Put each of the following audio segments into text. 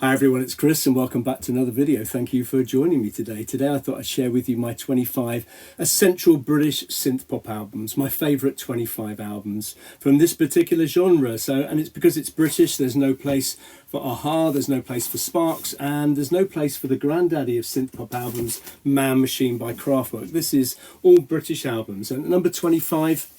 Hi everyone, it's Chris and welcome back to another video. Thank you for joining me today. Today I thought I'd share with you my 25 essential British synth-pop albums, my favourite 25 albums from this particular genre. And it's because it's British, there's no place for a-ha, there's no place for Sparks, and there's no place for the granddaddy of synth-pop albums, Man Machine by Kraftwerk. This is all British albums. And number 25,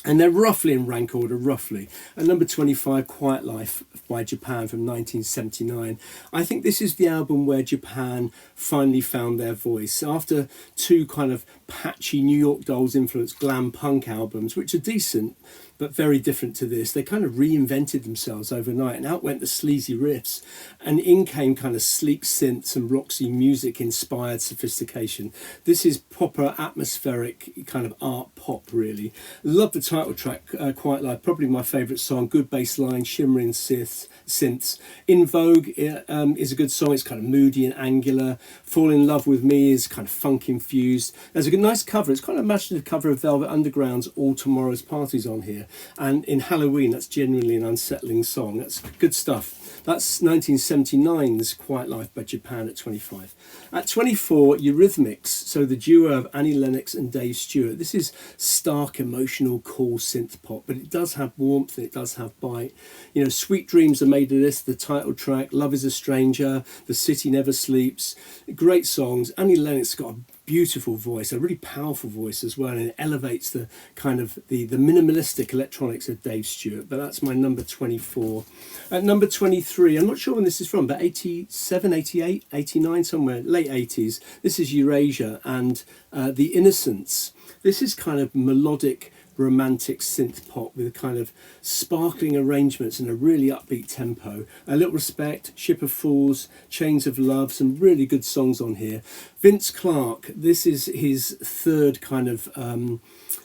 and they're roughly in rank order, roughly. At number 25, Quiet Life by Japan from 1979. I think this is the album where Japan finally found their voice. After two kind of patchy New York Dolls influenced glam punk albums, which are decent, but very different to this. They kind of reinvented themselves overnight, and out went the sleazy riffs, and in came kind of sleek synths and Roxy music inspired sophistication. This is proper atmospheric kind of art pop, really. Love the title track, Quiet Life, probably my favourite song. Good bass line, shimmering synths. In Vogue is a good song. It's kind of moody and angular. Fall in Love with Me is kind of funk infused. There's a nice cover. It's kind of imaginative cover of Velvet Underground's All Tomorrow's Parties on here. And in Halloween, that's genuinely an unsettling song. That's good stuff. That's 1979's Quiet Life by Japan at 25. At 24, Eurythmics, so the duo of Annie Lennox and Dave Stewart. This is stark, emotional, cool synth pop, but it does have warmth and it does have bite. You know, Sweet Dreams are made of this, the title track, Love is a Stranger, The City Never Sleeps. Great songs. Annie Lennox got a beautiful voice, a really powerful voice as well, and it elevates the kind of the minimalistic electronics of Dave Stewart. But that's my number 24. At number 23, I'm not sure when this is from, but 87, 88, 89, somewhere, late 80s. This is Eurasia and The Innocents. This is kind of melodic romantic synth pop with kind of sparkling arrangements and a really upbeat tempo. A Little Respect, Ship of Fools, Chains of Love, some really good songs on here. Vince Clarke, this is his third kind of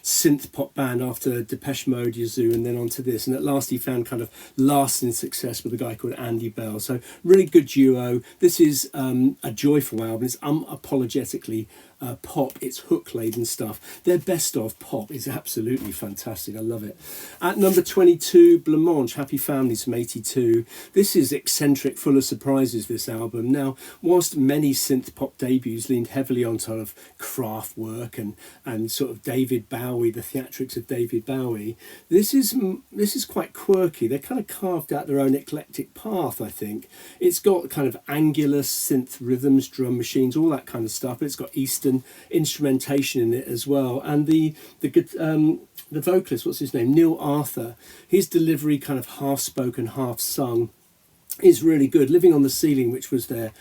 synth pop band after Depeche Mode, Yazoo, and then onto this, and at last he found kind of lasting success with a guy called Andy Bell. So really good duo. This is a joyful album. It's unapologetically pop. It's hook laden stuff. Their best of pop is absolutely fantastic. I love it. At number 22, Blancmange, Happy Families from 82. This is eccentric, full of surprises, this album. Now, whilst many synth pop debuts leaned heavily on sort of Kraftwerk and sort of David Bowie, the theatrics of David Bowie, this is quite quirky. They kind of carved out their own eclectic path, I think. It's got kind of angular synth rhythms, drum machines, all that kind of stuff, but it's got Eastern instrumentation in it as well. And the vocalist, what's his name, Neil Arthur, his delivery, kind of half spoken, half sung, is really good. Living on the Ceiling, which was their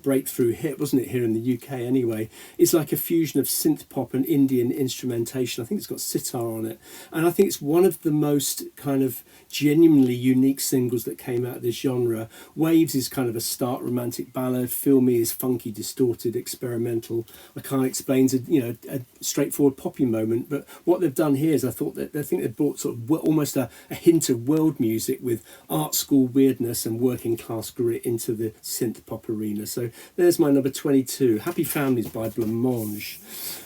breakthrough hit, wasn't it, here in the UK anyway, is like a fusion of synth pop and Indian instrumentation. I think it's got sitar on it, and I think it's one of the most kind of genuinely unique singles that came out of this genre. Waves is kind of a stark romantic ballad. Feel Me is funky, distorted, experimental. I can't explain a straightforward poppy moment, but what they've done here is I think they've brought sort of almost a hint of world music with art school weirdness and working class grit into the synth pop arena. So there's my number 22, Happy Families by Blancmange.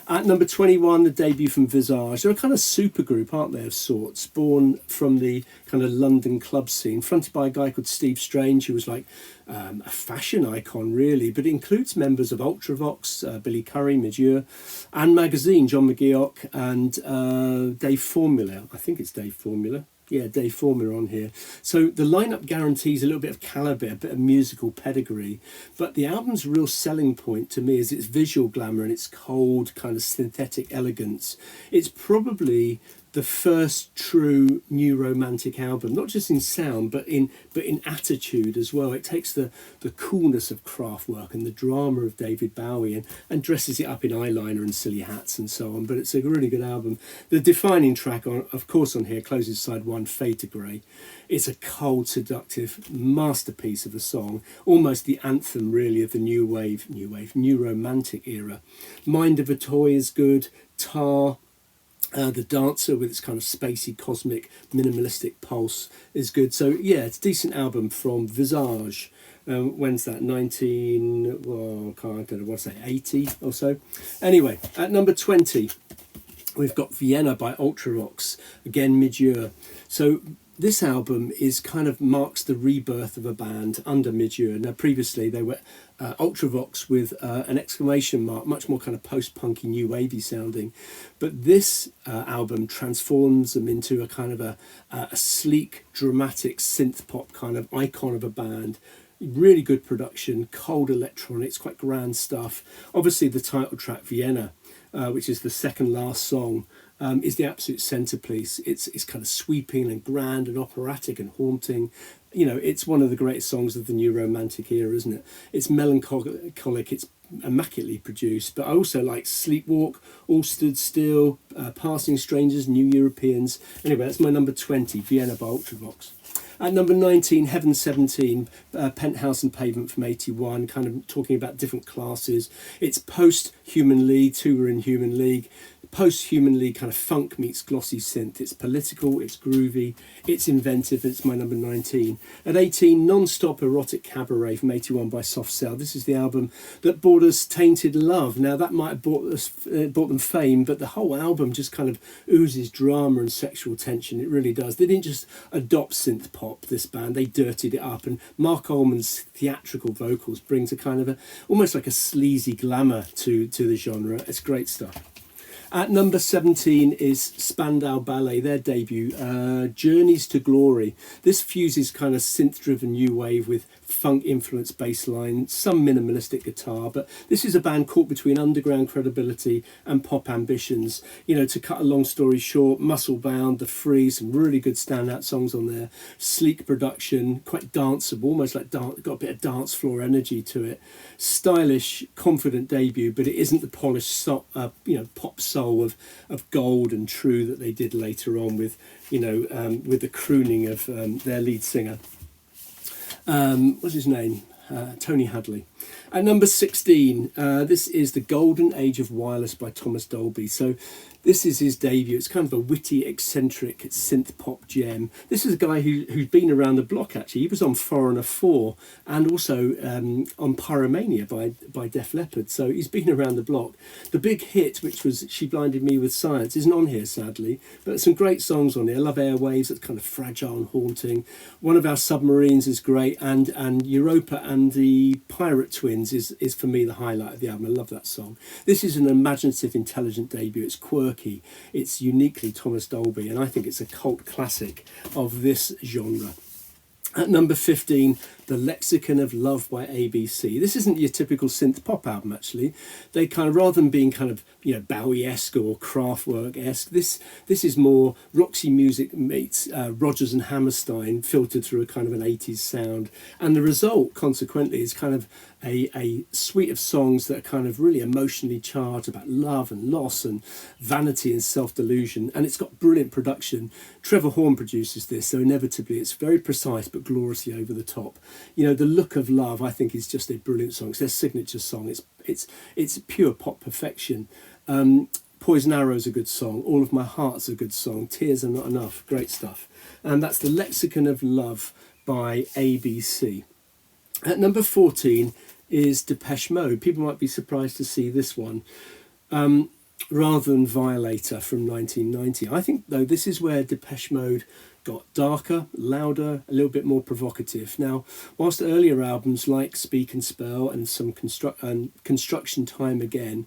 At number 21, the debut from Visage. They're a kind of super group, aren't they, of sorts, born from the kind of London club scene, fronted by a guy called Steve Strange, who was like a fashion icon, really, but it includes members of Ultravox, Billy Currie, Midure, and Magazine, John McGeoch, and Dave Formula. I think it's Dave Formula. Yeah, Dave Formula on here. So the lineup guarantees a little bit of calibre, a bit of musical pedigree, but the album's real selling point to me is its visual glamour and its cold kind of synthetic elegance. It's probably the first true new romantic album, not just in sound but in attitude as well. It takes the coolness of Kraftwerk and the drama of David Bowie and dresses it up in eyeliner and silly hats and so on. But it's a really good album. The defining track of course on here closes side one, Fade to Grey. It's a cold, seductive masterpiece of a song, almost the anthem really of the new romantic era. Mind of a Toy is good. Tar, The Dancer, with its kind of spacey, cosmic, minimalistic pulse, is good. So yeah, it's a decent album from Visage. When's that? 19, well, I don't know, what's that, 80 or so? Anyway, at number 20, we've got Vienna by Ultravox, again Midure. So this album is kind of marks the rebirth of a band under Midure. Now, previously they were Ultravox with an exclamation mark, much more kind of post-punky, new wavy sounding. But this album transforms them into a kind of a sleek, dramatic synth pop kind of icon of a band. Really good production, cold electronics, quite grand stuff. Obviously the title track, Vienna, which is the second last song, is the absolute centerpiece. It's kind of sweeping and grand and operatic and haunting. You know, it's one of the greatest songs of the new romantic era, isn't it? It's melancholic, it's immaculately produced, but I also like Sleepwalk, All Stood Still, Passing Strangers, New Europeans. Anyway, that's my number 20, Vienna by Ultravox. At number 19, Heaven 17, Penthouse and Pavement from 81, kind of talking about different classes. It's post-Human League, two were in Human League. Post-Human League kind of funk meets glossy synth. It's political, it's groovy, it's inventive, it's my number 19. At 18, Non-Stop Erotic Cabaret from 81 by Soft Cell. This is the album that brought us Tainted Love. Now that might have brought them fame, but the whole album just kind of oozes drama and sexual tension. It really does. They didn't just adopt synth pop, this band, they dirtied it up, and Mark Ullman's theatrical vocals brings a kind of almost like a sleazy glamour to the genre. It's great stuff. At number 17 is Spandau Ballet, their debut, Journeys to Glory. This fuses kind of synth-driven new wave with funk-influenced bass line, some minimalistic guitar, but this is a band caught between underground credibility and pop ambitions. You know, to cut a long story short, Muscle Bound, The Free, some really good standout songs on there, sleek production, quite danceable, almost like got a bit of dance floor energy to it, stylish, confident debut, but it isn't the polished pop soul of Gold and True that they did later on with, with the crooning of their lead singer. What's his name? Tony Hadley. At number 16, this is The Golden Age of Wireless by Thomas Dolby. So this is his debut. It's kind of a witty, eccentric synth pop gem. This is a guy who's been around the block, actually. He was on Foreigner 4 and also on Pyromania by Def Leppard. So he's been around the block. The big hit, which was She Blinded Me with Science, isn't on here, sadly. But some great songs on here. I love Airwaves, that's kind of fragile and haunting. One of Our Submarines is great. And Europa and the Pirate Twins is for me the highlight of the album. I love that song. This is an imaginative, intelligent debut. It's quirky, it's uniquely Thomas Dolby, and I think it's a cult classic of this genre. At number 15, The Lexicon of Love by ABC. This isn't your typical synth pop album, actually. They kind of, rather than being kind of, Bowie-esque or Kraftwerk-esque, this is more Roxy Music meets Rodgers and Hammerstein filtered through a kind of an 80s sound. And the result, consequently, is kind of a suite of songs that are kind of really emotionally charged about love and loss and vanity and self-delusion. And it's got brilliant production. Trevor Horn produces this, so inevitably it's very precise but gloriously over the top. The Look of Love, I think, is just a brilliant song. It's their signature song. It's pure pop perfection. Poison Arrow's a good song. All of My Heart's a good song. Tears Are Not Enough. Great stuff. And that's The Lexicon of Love by ABC. At number 14 is Depeche Mode. People might be surprised to see this one. Rather than Violator from 1990. I think, though, this is where Depeche Mode got darker, louder, a little bit more provocative. Now, whilst earlier albums like Speak and Spell and some Construction Time Again,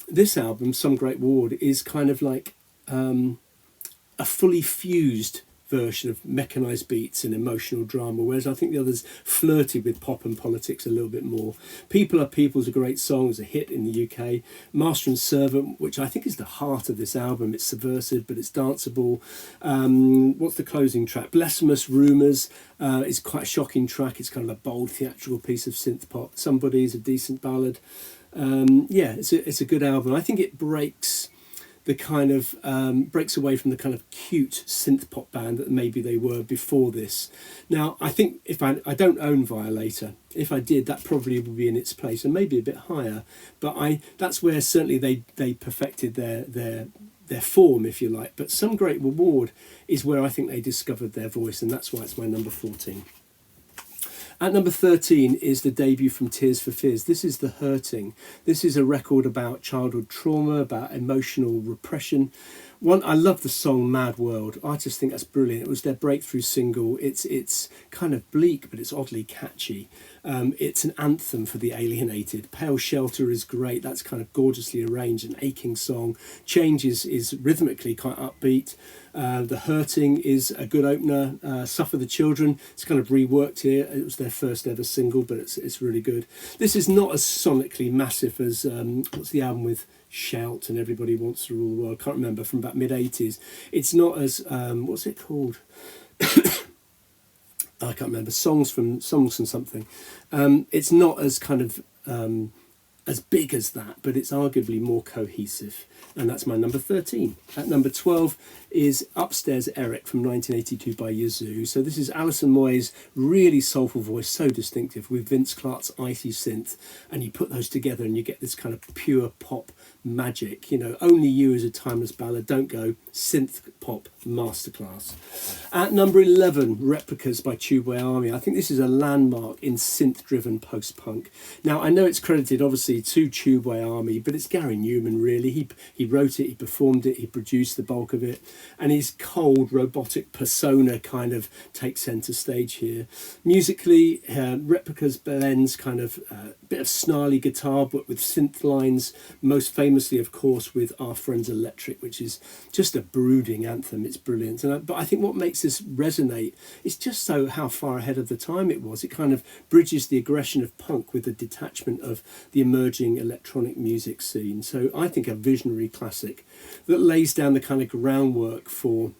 this album, Some Great Ward, is kind of like a fully fused version of mechanised beats and emotional drama, whereas I think the others flirted with pop and politics a little bit more. People Are People's a great song, it's a hit in the UK. Master and Servant, which I think is the heart of this album, it's subversive but it's danceable. What's the closing track? Blasphemous Rumours is quite a shocking track. It's kind of a bold theatrical piece of synth pop. Somebody is a decent ballad. It's a good album. I think it breaks the kind of breaks away from the kind of cute synth pop band that maybe they were before this. Now, I think if I don't own Violator, if I did, that probably would be in its place and maybe a bit higher. But that's where certainly they perfected their form, if you like. But Some Great Reward is where I think they discovered their voice, and that's why it's my number 14. At number 13 is the debut from Tears for Fears. This is The Hurting. This is a record about childhood trauma, about emotional repression. I love the song Mad World. I just think that's brilliant. It was their breakthrough single. It's kind of bleak, but it's oddly catchy. It's an anthem for the alienated. Pale Shelter is great. That's kind of gorgeously arranged, an aching song. Change is rhythmically quite upbeat. The Hurting is a good opener. Suffer the Children, it's kind of reworked here. It was their first ever single, but it's really good. This is not as sonically massive as what's the album with Shout and Everybody Wants to Rule the World, can't remember, from about mid-80s. It's not as what's it called? I can't remember. Songs and something. It's not as kind of as big as that, but it's arguably more cohesive. And that's my number 13. At number 12 is Upstairs Eric from 1982 by Yazoo. So this is Alison Moyes' really soulful voice, so distinctive, with Vince Clarke's icy synth. And you put those together and you get this kind of pure pop magic. You know, Only You is a timeless ballad. Don't go. Synth pop masterclass. At number 11, Replicas by Tubeway Army. I think this is a landmark in synth-driven post-punk. Now, I know it's credited, obviously, to Tubeway Army, but it's Gary Newman, really. He wrote it, he performed it, he produced the bulk of it, and his cold, robotic persona kind of takes centre stage here. Musically, Replicas blends kind of a bit of snarly guitar, but with synth lines, most famously, of course, with Our Friends Electric, which is just a brooding anthem. It's brilliant. But I think what makes this resonate is just so how far ahead of the time it was. It kind of bridges the aggression of punk with the detachment of the emerging electronic music scene. So I think a visionary classic that lays down the kind of groundwork for,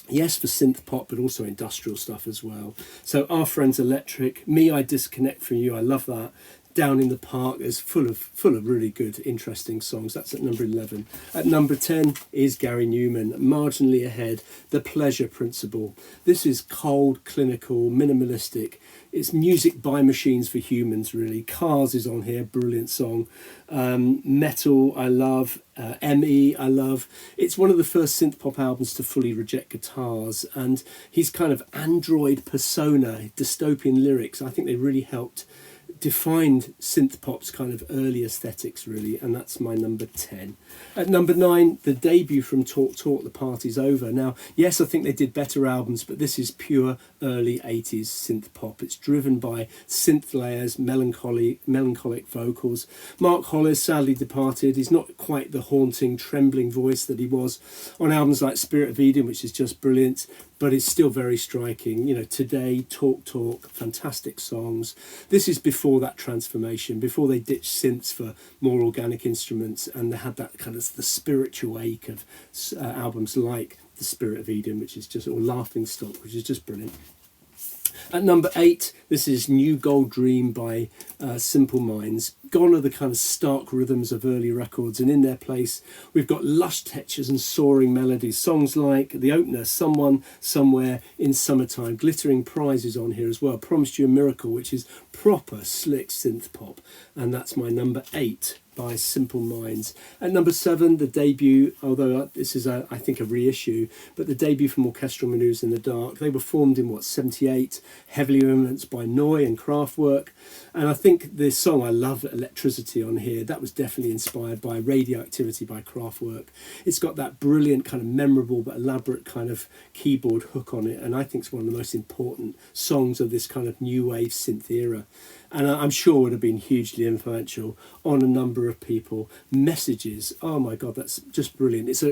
yes, for synth pop, but also industrial stuff as well. So Our Friends Electric, Me I Disconnect From You, I love that. Down in the Park is full of really good, interesting songs. That's at number 11. At number 10 is Gary Newman, marginally ahead, The Pleasure Principle. This is cold, clinical, minimalistic. It's music by machines for humans, really. Cars is on here, brilliant song. Metal, I love. ME, I love. It's one of the first synth pop albums to fully reject guitars, and his kind of android persona, dystopian lyrics, I think they really helped defined synth pop's kind of early aesthetics, really, and that's my number 10. At number 9, the debut from Talk Talk, The Party's Over. Now, yes, I think they did better albums, but this is pure early 80s synth pop. It's driven by synth layers, melancholic vocals. Mark Hollis sadly departed. He's not quite the haunting, trembling voice that he was on albums like Spirit of Eden, which is just brilliant, but it's still very striking. You know, Today, Talk Talk, fantastic songs. This is before that transformation, before they ditched synths for more organic instruments, and they had that kind of the spiritual ache of albums like The Spirit of Eden, which is just, or Laughing Stock, which is just brilliant. At number 8, this is New Gold Dream by Simple Minds. Gone are the kind of stark rhythms of early records, and in their place we've got lush textures and soaring melodies. Songs like the opener, Someone, Somewhere, In Summertime. Glittering Prizes on here as well. Promised You a Miracle, which is proper slick synth pop, and that's my number 8 by Simple Minds. At number 7, the debut, although this is, I think, a reissue, but the debut from Orchestral Manoeuvres in the Dark. They were formed in, 78, heavily influenced by Neu! And Kraftwerk. And I think the song, I love Electricity on here, that was definitely inspired by Radioactivity by Kraftwerk. It's got that brilliant, kind of memorable but elaborate kind of keyboard hook on it, and I think it's one of the most important songs of this kind of new wave synth era. And I'm sure would have been hugely influential on a number of people. Messages, oh my God, that's just brilliant. It's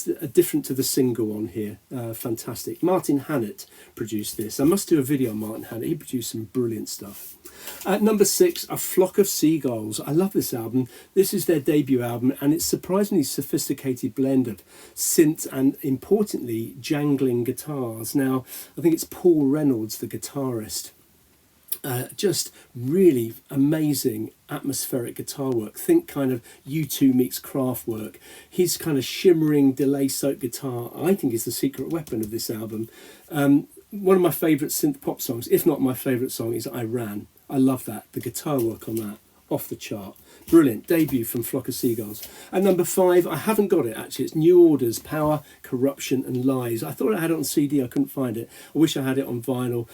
a different to the single on here. Fantastic. Martin Hannett produced this. I must do a video on Martin Hannett. He produced some brilliant stuff. At number 6, A Flock of Seagulls. I love this album. This is their debut album, and it's a surprisingly sophisticated blend of synth and, importantly, jangling guitars. Now, I think it's Paul Reynolds, the guitarist. Just really amazing atmospheric guitar work. Think kind of U2 meets Kraftwerk. His kind of shimmering delay-soaked guitar, I think, is the secret weapon of this album. One of my favourite synth pop songs, if not my favourite song, is I Ran. I love that. The guitar work on that, off the chart. Brilliant. Debut from Flock of Seagulls. At number 5, I haven't got it actually. It's New Order's Power, Corruption and Lies. I thought I had it on CD. I couldn't find it. I wish I had it on vinyl.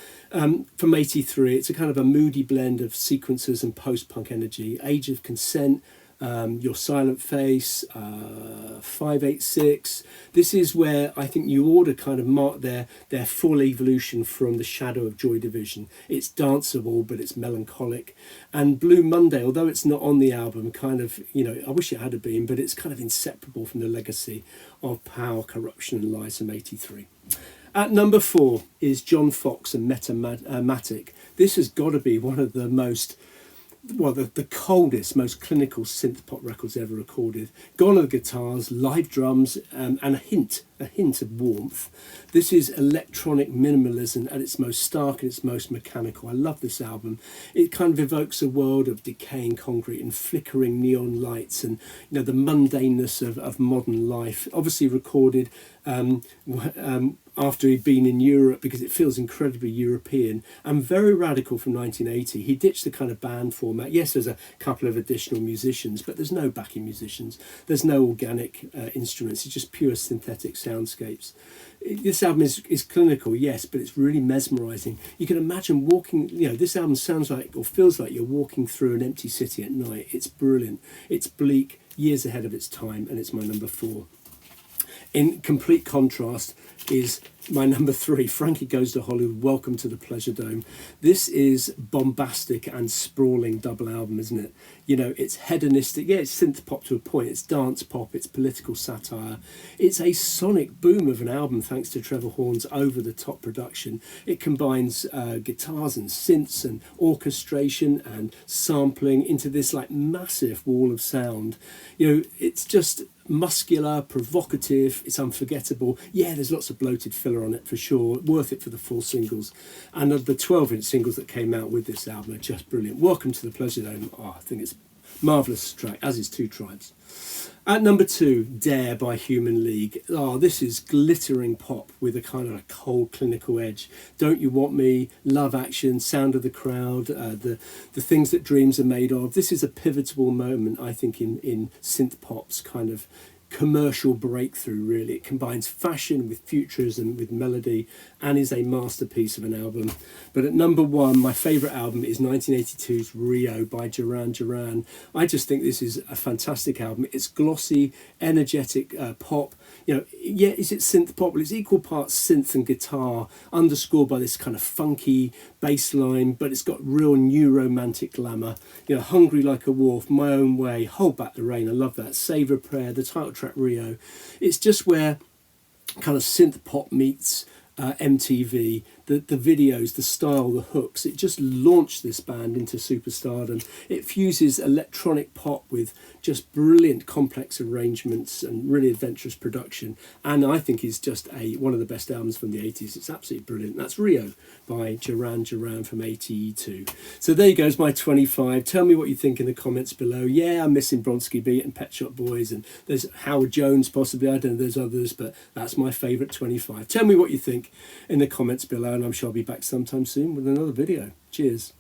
From 83, it's a kind of a moody blend of sequences and post-punk energy. Age of Consent, Your Silent Face, 586. This is where I think New Order kind of mark their full evolution from the Shadow of Joy Division. It's danceable, but it's melancholic. And Blue Monday, although it's not on the album, kind of, you know, I wish it had been, but it's kind of inseparable from the legacy of Power, Corruption and Lies from 83. At number 4 is John Foxx and Metamatic. This has got to be one of the most, well, the coldest, most clinical synth pop records ever recorded. Gone are the guitars, live drums, and a hint of warmth. This is electronic minimalism at its most stark and its most mechanical. I love this album. It kind of evokes a world of decaying concrete and flickering neon lights, and you know, the mundaneness of modern life. Obviously recorded after he'd been in Europe, because it feels incredibly European and very radical from 1980. He ditched the kind of band format. Yes, there's a couple of additional musicians, but there's no backing musicians. There's no organic instruments. It's just pure synthetic soundscapes. This album is clinical, yes, but it's really mesmerizing. You can imagine walking, you know, this album sounds like, or feels like, you're walking through an empty city at night. It's brilliant. It's bleak, years ahead of its time, and it's my number 4. In complete contrast is my number 3, Frankie Goes to Hollywood, Welcome to the Pleasure Dome. This is bombastic and sprawling double album, isn't it? You know, it's hedonistic. Yeah, it's synth pop to a point. It's dance pop. It's political satire. It's a sonic boom of an album thanks to Trevor Horn's over-the-top production. It combines guitars and synths and orchestration and sampling into this like massive wall of sound. You know, it's just muscular, provocative, it's unforgettable. Yeah, there's lots of bloated filler on it for sure, worth it for the 4 singles, and of the 12-inch singles that came out with this album are just brilliant. Welcome to the Pleasure Dome, I think it's a marvellous track, as is Two Tribes. At number 2, Dare by Human League. This is glittering pop with a kind of a cold, clinical edge. Don't You Want Me, Love Action, Sound of the Crowd, the things that dreams are made of. This is a pivotal moment, I think, in synth pop's kind of commercial breakthrough, really. It combines fashion with futurism, with melody, and is a masterpiece of an album. But at number 1, my favourite album is 1982's Rio by Duran Duran. I just think this is a fantastic album. It's glossy, energetic pop. You know, yeah, is it synth pop? Well, it's equal parts synth and guitar, underscored by this kind of funky bass line, but it's got real new romantic glamour. You know, Hungry Like a Wolf, My Own Way, Hold Back the Rain, I love that, Save a Prayer, the title track Rio. It's just where kind of synth pop meets MTV, the videos, the style, the hooks. It just launched this band into superstardom. It fuses electronic pop with just brilliant complex arrangements and really adventurous production, and I think is just one of the best albums from the 80s. It's absolutely brilliant. That's Rio by Duran Duran from 82. So there you go, it's my 25. Tell me what you think in the comments below. Yeah, I'm missing Bronski Beat and Pet Shop Boys, and there's Howard Jones possibly, I don't know, there's others, but that's my favourite 25. Tell me what you think in the comments below, and I'm sure I'll be back sometime soon with another video. Cheers.